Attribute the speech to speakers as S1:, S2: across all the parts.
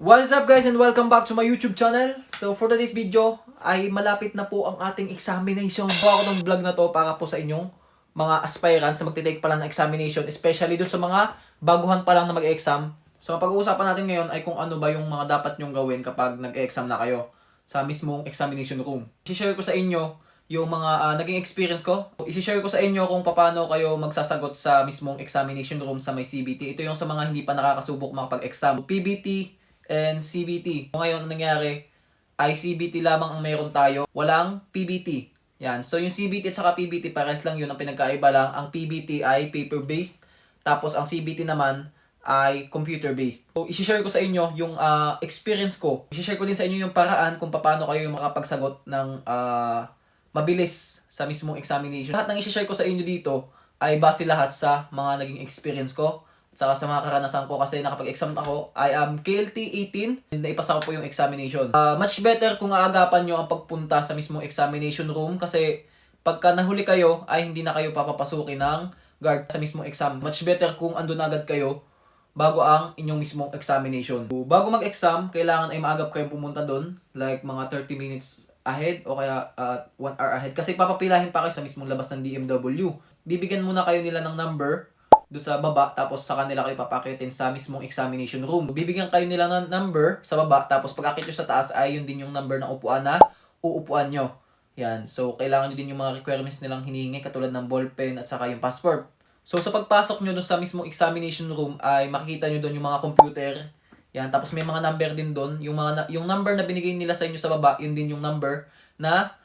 S1: What's up guys and welcome back to my YouTube channel. So for today's video ay malapit na po ang ating examination. Gawa ko ng vlog na to para po sa inyong mga aspirants na magtitake pa lang ng examination, especially dun sa mga baguhan pa lang na mag-exam. So ang pag-uusapan natin ngayon ay kung ano ba yung mga dapat nyong gawin kapag nag-exam na kayo sa mismong examination room. I-share ko sa inyo yung mga naging experience ko. I-share ko sa inyo kung paano kayo magsasagot sa mismong examination room sa may CBT. Ito yung sa mga hindi pa nakakasubok makapag-exam. PBT and CBT. So, ngayon, ang nangyari ay CBT lamang ang meron tayo. Walang PBT. Yan. So, yung CBT at saka PBT, pares lang yun. Ang pinagkaiba lang, ang PBT ay paper-based. Tapos, ang CBT naman ay computer-based. So, i-share ko sa inyo yung experience ko. I-share ko din sa inyo yung paraan kung paano kayo yung makapagsagot ng mabilis sa mismong examination. Lahat ng i-share ko sa inyo dito ay base lahat sa mga naging experience ko. Saka sa mga karanasan ko kasi nakapag-exam ako, I am KLT 18 and naipasa ko po yung examination. Much better kung aagapan nyo ang pagpunta sa mismong examination room kasi pagka nahuli kayo ay hindi na kayo papapasukin ng guard sa mismong exam. Much better kung andun agad kayo bago ang inyong mismong examination. So, bago mag-exam, kailangan ay maagap kayong pumunta doon, like mga 30 minutes ahead o kaya 1 hour ahead kasi papapilahin pa kayo sa mismong labas ng DMW. Bibigyan muna kayo nila ng number doon sa baba, tapos sa kanila kayo papakitin sa mismong examination room. Bibigyan kayo nila ng number sa baba, tapos pag-akit nyo sa taas ay yun din yung number ng upuan na uupuan nyo. Yan. So, kailangan nyo din yung mga requirements nilang hinihingi, katulad ng ballpen at saka yung passport. So, sa pagpasok nyo doon sa mismong examination room ay makikita nyo doon yung mga computer. Yan. Tapos may mga number din doon. Yung number na binigay nila sa inyo sa baba, yun din yung number na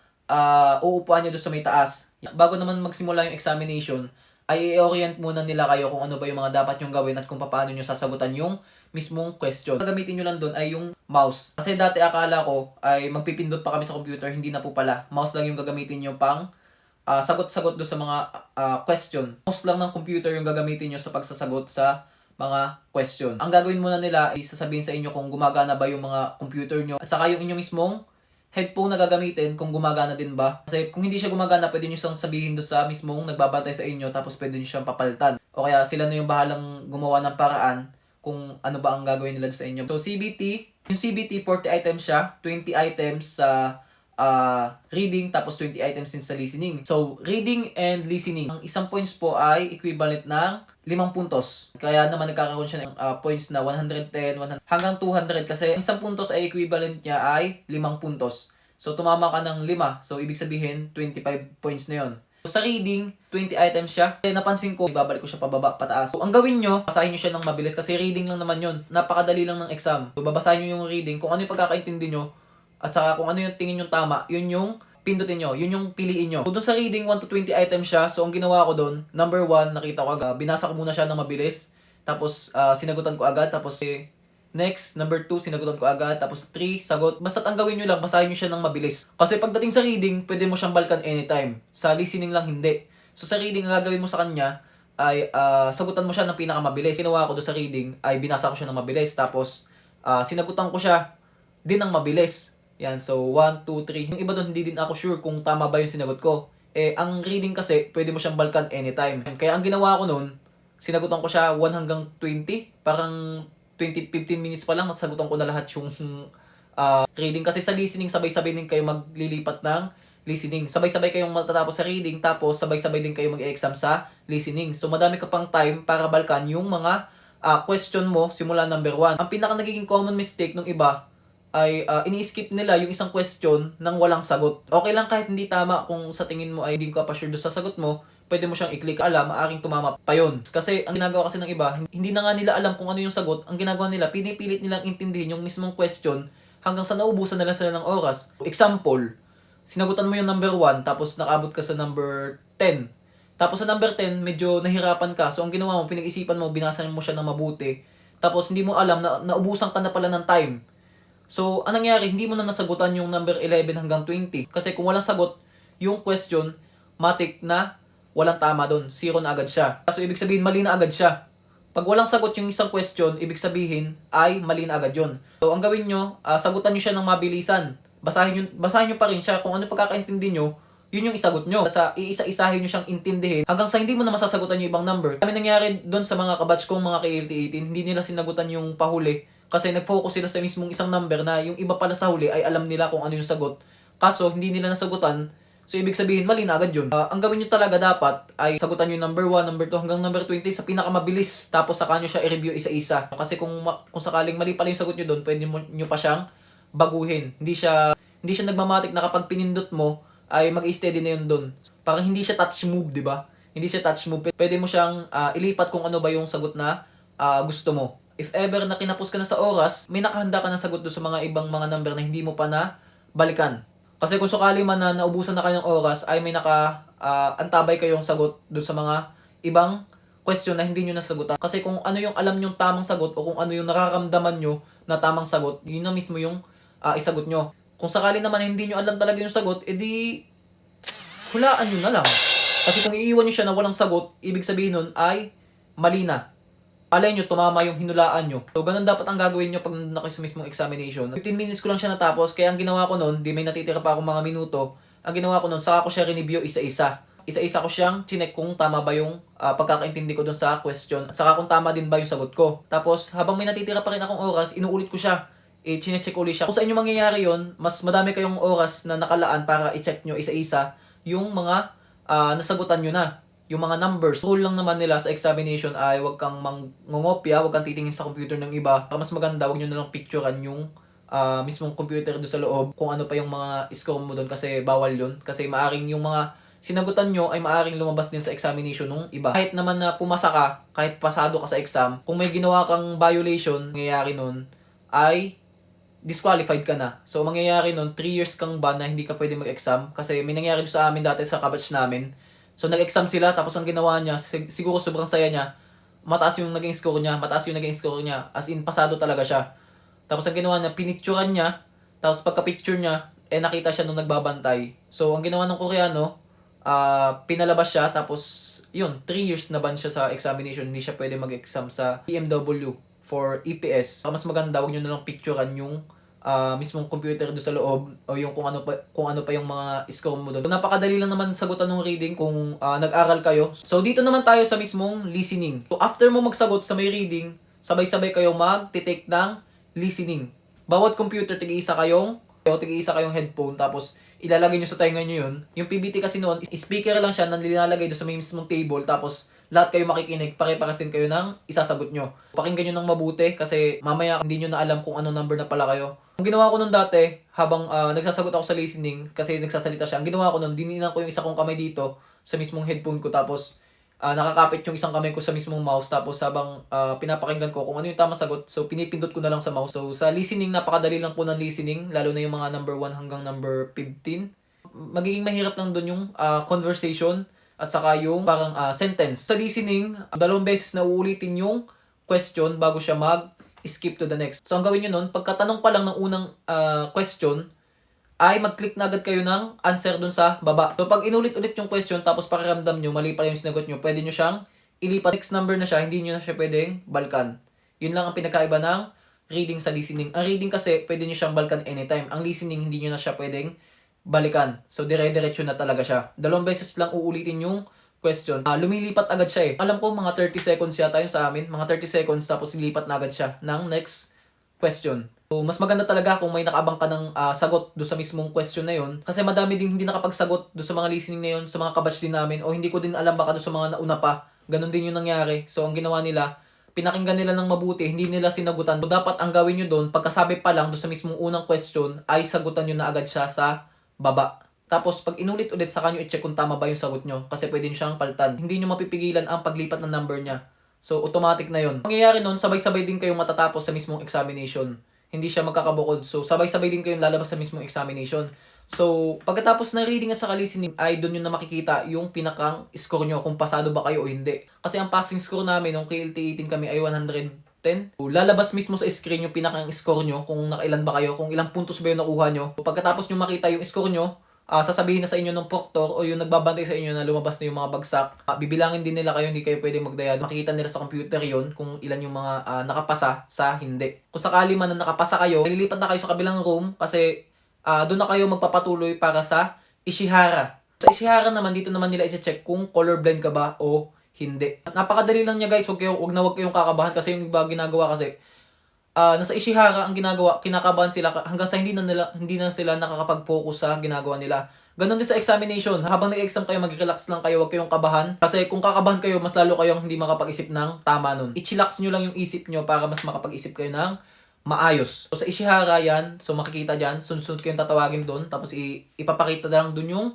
S1: uupuan nyo doon sa may taas. Bago naman magsimula yung examination, ay i-orient muna nila kayo kung ano ba yung mga dapat yung gawin at kung paano nyo sasagutan yung mismong question. Gagamitin nyo lang doon ay yung mouse. Kasi dati akala ko ay magpipindot pa kami sa computer, hindi na po pala. Mouse lang yung gagamitin nyo pang sagot-sagot doon sa mga question. Mouse lang ng computer yung gagamitin nyo sa pagsasagot sa mga question. Ang gagawin muna nila ay sasabihin sa inyo kung gumagana ba yung mga computer nyo at saka yung inyong mismong headphone na gagamitin kung gumagana din ba. Kasi kung hindi siya gumagana, pwede nyo siyang sabihin doon sa mismong nagbabantay sa inyo, tapos pwede nyo siyang papalitan. O kaya sila na yung bahalang gumawa ng paraan kung ano ba ang gagawin nila sa inyo. So CBT, yung CBT 40 items siya, 20 items sa reading, tapos 20 items din sa listening. So reading and listening, ang isang points po ay equivalent ng 5 puntos. Kaya naman nagkakaroon siya ng points na 110, 100, hanggang 200 kasi isang puntos ay equivalent niya ay 5 puntos. So tumama ka ng 5. So ibig sabihin 25 points na yon. So, sa reading, 20 items siya. Kaya napansin ko, ibabalik ko siya pababa, pataas. So ang gawin nyo, basahin nyo siya ng mabilis kasi reading lang naman yon. Napakadali lang ng exam. So babasahin nyo yung reading, kung ano yung pagkakaintindi nyo, at saka kung ano yung tingin nyo tama, yun yung pindutin nyo, yun yung piliin nyo. So doon sa reading, 1 to 20 items siya. So ang ginawa ko doon, number 1, nakita ko agad, binasa ko muna siya ng mabilis. Tapos sinagutan ko agad. Tapos next, number 2, sinagutan ko agad. Tapos 3, sagot. Basta't ang gawin nyo lang, basahin nyo siya ng mabilis. Kasi pagdating sa reading, pwede mo siyang balikan anytime. Sa listening lang, hindi. So sa reading, ang gagawin mo sa kanya ay sagutan mo siya ng pinakamabilis. Ginawa ko doon sa reading ay binasa ko siya ng mabilis. Tapos sinagutan ko siya din ng mabilis. Yan, so 1, 2, 3. Yung iba doon, hindi din ako sure kung tama ba yung sinagot ko. Ang reading kasi, pwede mo siyang balikan anytime. Kaya ang ginawa ko noon, sinagutan ko siya 1 hanggang 20. Parang 15 minutes pa lang, nasagutan ko na lahat yung reading. Kasi sa listening, sabay-sabay din kayo maglilipat ng listening. Sabay-sabay kayong matatapos sa reading, tapos sabay-sabay din kayo mag-exam sa listening. So madami ka pang time para balikan yung mga question mo simula number 1. Ang pinaka nagiging common mistake ng iba ay ini-skip nila yung isang question nang walang sagot. Okay lang kahit hindi tama kung sa tingin mo ay hindi ka pa sure doon sa sagot mo, pwede mo siyang i-click. Maaaring tumama pa yun. Kasi ang ginagawa kasi ng iba, hindi na nga nila alam kung ano yung sagot. Ang ginagawa nila, pinipilit nilang intindihin yung mismong question hanggang sa naubusan nila sila ng oras. Example, sinagutan mo yung number 1 tapos nakaabot ka sa number 10. Tapos sa number 10, medyo nahirapan ka. So ang ginawa mo, pinag-isipan mo, binasa mo siya ng mabuti. Tapos hindi mo alam na naubusan ka na pala ng time. So, anong nangyari? Hindi mo na nasagutan yung number 11 hanggang 20. Kasi kung walang sagot, yung question, matik na walang tama doon. 0 na agad siya. So, ibig sabihin, mali na agad siya. Pag walang sagot yung isang question, ibig sabihin, ay mali na agad yun. So, ang gawin nyo, sagutan nyo siya ng mabilisan. Basahin nyo pa rin siya. Kung ano pagkakaintindi nyo, yun yung isagot nyo. Sa iisa-isahin nyo siyang intindihin hanggang sa hindi mo na masasagutan yung ibang number. Kami nangyari doon sa mga kabatch kong mga KLT 18, hindi nila sinagutan yung pahuli. Kasi nag-focus sila sa mismong isang number na yung iba pala sa huli ay alam nila kung ano yung sagot. Kaso, hindi nila nasagutan. So, ibig sabihin, mali na agad yun. Ang gawin nyo talaga dapat ay sagutan nyo number 1, number 2, hanggang number 20 sa pinakamabilis. Tapos, saka nyo siya i-review isa-isa. Kasi kung sakaling mali pala yung sagot nyo doon, pwede nyo pa siyang baguhin. Hindi siya nagmamatic na kapag pinindot mo, ay mag-steady na yun doon. Parang hindi siya touch move, di ba? Hindi siya touch move. Pwede mo siyang ilipat kung ano ba yung sagot na gusto mo. If ever na kinapos ka na sa oras, may nakahanda ka na sagot doon sa mga ibang mga number na hindi mo pa na balikan. Kasi kung sakali man na naubusan na kayo ng oras, ay may antabay kayong sagot doon sa mga ibang question na hindi nyo nasagutan. Kasi kung ano yung alam nyong tamang sagot o kung ano yung nararamdaman nyo na tamang sagot, yun na mismo yung isagot nyo. Kung sakali naman hindi nyo alam talaga yung sagot, edi hulaan nyo na lang. Kasi kung iiwan nyo siya na walang sagot, ibig sabihin nun ay mali na. Alay nyo, tumama yung hinulaan nyo. So, ganun dapat ang gagawin nyo pag nandun na kayo sa mismong examination. 15 minutes ko lang siya natapos, kaya ang ginawa ko nun, di may natitira pa akong mga minuto. Ang ginawa ko nun, saka ko siya review isa-isa. Isa-isa ko siyang chinek kung tama ba yung pagkakaintindi ko dun sa question. At saka kung tama din ba yung sagot ko. Tapos, habang may natitira pa rin akong oras, inuulit ko siya. Chinecheck ulit siya. Kung sa inyo mangyayari yon, mas madami kayong oras na nakalaan para i-check nyo isa-isa yung mga nasagutan nyo na. Yung mga numbers. Rule lang naman nila sa examination ay huwag kang mangungopia, huwag kang titingin sa computer ng iba. Para mas maganda, huwag nyo na lang picturean yung mismong computer doon sa loob. Kung ano pa yung mga score mo doon kasi bawal yun. Kasi maaring yung mga sinagutan nyo ay maaring lumabas din sa examination ng iba. Kahit naman na pumasa ka, kahit pasado ka sa exam, kung may ginawa kang violation, mangyayari nun ay disqualified ka na. So, mangyayari nun, 3 years kang ban na hindi ka pwede mag-exam. Kasi may nangyari sa amin dati sa kabatch namin. So, nag-exam sila, tapos ang ginawa niya, siguro sobrang saya niya, mataas yung naging score niya, as in, pasado talaga siya. Tapos ang ginawa niya, pinicturean niya, tapos pagka-picture niya, nakita siya nung nagbabantay. So, ang ginawa ng Koreano, pinalabas siya, tapos, yun, 3 years na ban siya sa examination, hindi siya pwede mag-exam sa BMW for EPS. Mas maganda, huwag nyo na lang picturean yung mismong computer doon sa loob o yung kung ano pa yung mga score mo doon. Napakadali lang naman sagutan ng reading kung nag-aral kayo. So dito naman tayo sa mismong listening. So after mo magsagot sa may reading, sabay-sabay kayo mag-take ng listening. Bawat computer tig-iisa kayong headphone, tapos ilalagay nyo sa tenga nyo yun. Yung PBT kasi noon, speaker lang siya na nilalagay doon sa may mismong table, tapos lahat kayo makikinig, pare-paras din kayo ng isasagot nyo. Pakinggan nyo ng mabuti kasi mamaya hindi nyo na alam kung ano number na pala kayo. Ang ginawa ko nun dati, habang nagsasagot ako sa listening, kasi nagsasalita siya, ang ginawa ko nun, dininan ko yung isa kong kamay dito sa mismong headphone ko, tapos nakakapit yung isang kamay ko sa mismong mouse, tapos habang pinapakinggan ko kung ano yung tamang sagot, so pinipindot ko na lang sa mouse. So sa listening, napakadali lang po ng listening, lalo na yung mga number 1 hanggang number 15. Magiging mahirap lang dun yung conversation at saka yung parang sentence. Sa listening, 2 beses na uulitin yung question bago siya mag-skip to the next. So ang gawin nyo nun, pagkatanong pa lang ng unang question, ay mag-click na agad kayo ng answer dun sa baba. So pag inulit-ulit yung question tapos pakiramdam nyo, mali pa yung sinagot nyo, pwede nyo siyang ilipat. Next number na siya, hindi nyo na siya pwedeng balkan. Yun lang ang pinakaiba ng reading sa listening. Ang reading kasi, pwede nyo siyang balkan anytime. Ang listening, hindi nyo na siya pwedeng balikan. So dire-diretso na talaga siya. 2 beses lang uulitin yung question. Lumilipat agad siya eh. Alam ko mga 30 seconds yata yun sa amin. Mga 30 seconds tapos lilipat na agad siya ng next question. So, mas maganda talaga kung may nakaabang ka ng sagot do sa mismong question na yun. Kasi madami din hindi nakapagsagot do sa mga listening na yun, sa mga kabatch din namin. O hindi ko din alam baka do sa mga nauna pa. Ganon din yung nangyari. So, ang ginawa nila, pinakinggan nila ng mabuti, hindi nila sinagutan. So, dapat ang gawin nyo doon, pagkasabi pa lang do sa mismong unang question, ay sagutan nyo na agad siya sa baba. Tapos, pag inulit-ulit, saka nyo i-check kung tama ba yung sagot nyo. Kasi pwede nyo siyang paltan. Hindi nyo mapipigilan ang paglipat ng number niya. So, automatic na yun. Mangyayari nun, sabay-sabay din kayong matatapos sa mismong examination. Hindi siya magkakabukod. So, sabay-sabay din kayong lalabas sa mismong examination. So, pagkatapos ng reading at saka listening, ay doon yun na makikita yung pinakang score nyo, kung pasado ba kayo o hindi. Kasi ang passing score namin, nung KLT 18 kami ay 110. So, lalabas mismo sa screen yung pinakang score nyo, kung nakailan ba kayo, kung ilang puntos ba yung nakuha nyo. So, pagkatapos nyo makita yung score nyo, sasabihin na sa inyo ng proctor o yung nagbabantay sa inyo na lumabas na yung mga bagsak. Bibilangin din nila kayo, hindi kayo pwedeng magdayad. Makikita nila sa computer yon kung ilan yung mga nakapasa sa hindi. Kung sakali man na nakapasa kayo, lilipat na kayo sa kabilang room kasi doon na kayo magpapatuloy para sa Ishihara. Sa Ishihara naman, dito naman nila i-check kung colorblind ka ba o hindi. Napakadali lang niya guys, wag na wag kayong kakabahan kasi yung iba ginagawa kasi nasa Ishihara ang ginagawa, kinakabahan sila hanggang sa hindi na sila nakakapag-focus sa ginagawa nila. Ganon din sa examination. Habang nag-exam kayo, mag-relax lang kayo, huwag kayong kabahan. Kasi kung kakabahan kayo, mas lalo kayong hindi makapag-isip ng tama nun. I-chillax nyo lang yung isip nyo para mas makapag-isip kayo ng maayos. So sa Ishihara yan, so makikita dyan, sunod-sunod kayong tatawagin doon, tapos ipapakita na lang doon yung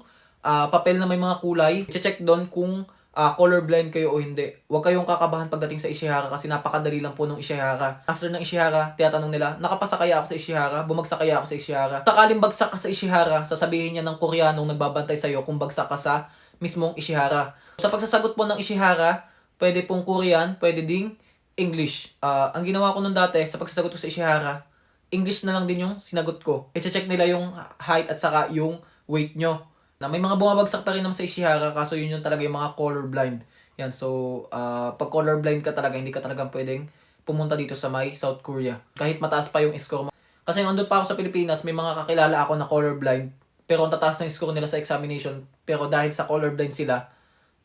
S1: papel na may mga kulay. I-check doon kung colorblind kayo o hindi. Huwag kayong kakabahan pagdating sa Ishihara kasi napakadali lang po ng Ishihara. After ng Ishihara, tiyatanong nila, nakapasa kaya ako sa Ishihara? Bumagsak kaya ako sa Ishihara? Sakaling bagsak ka sa Ishihara, sasabihin niya ng Koreanong nagbabantay sa'yo kung bagsak ka sa mismong Ishihara. Sa pagsasagot po ng Ishihara, pwede pong Korean, pwede ding English. Ang ginawa ko nung dati sa pagsasagot ko sa Ishihara, English na lang din yung sinagot ko. I-check nila yung height at saka yung weight nyo. Na may mga bumabagsak pa rin naman sa Ishihara, kaso yun yung talaga yung mga colorblind. Yan, so pag colorblind ka talaga, hindi ka talaga pwedeng pumunta dito sa may South Korea. Kahit mataas pa yung score mo. Kasi nandun pa ako sa Pilipinas, may mga kakilala ako na colorblind, pero ang tataas na yung score nila sa examination, pero dahil sa colorblind sila,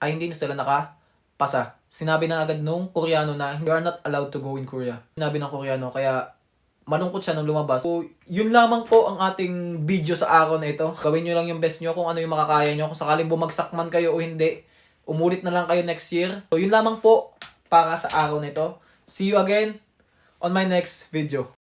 S1: ay hindi na sila nakapasa. Sinabi na agad nung Koreano na, you are not allowed to go in Korea. Sinabi ng Koreano, kaya malungkot siya nung lumabas. So, yun lamang po ang ating video sa araw na ito. Gawin nyo lang yung best nyo kung ano yung makakaya nyo. Kung sakaling bumagsak man kayo o hindi, umulit na lang kayo next year. So, yun lamang po para sa araw na ito. See you again on my next video.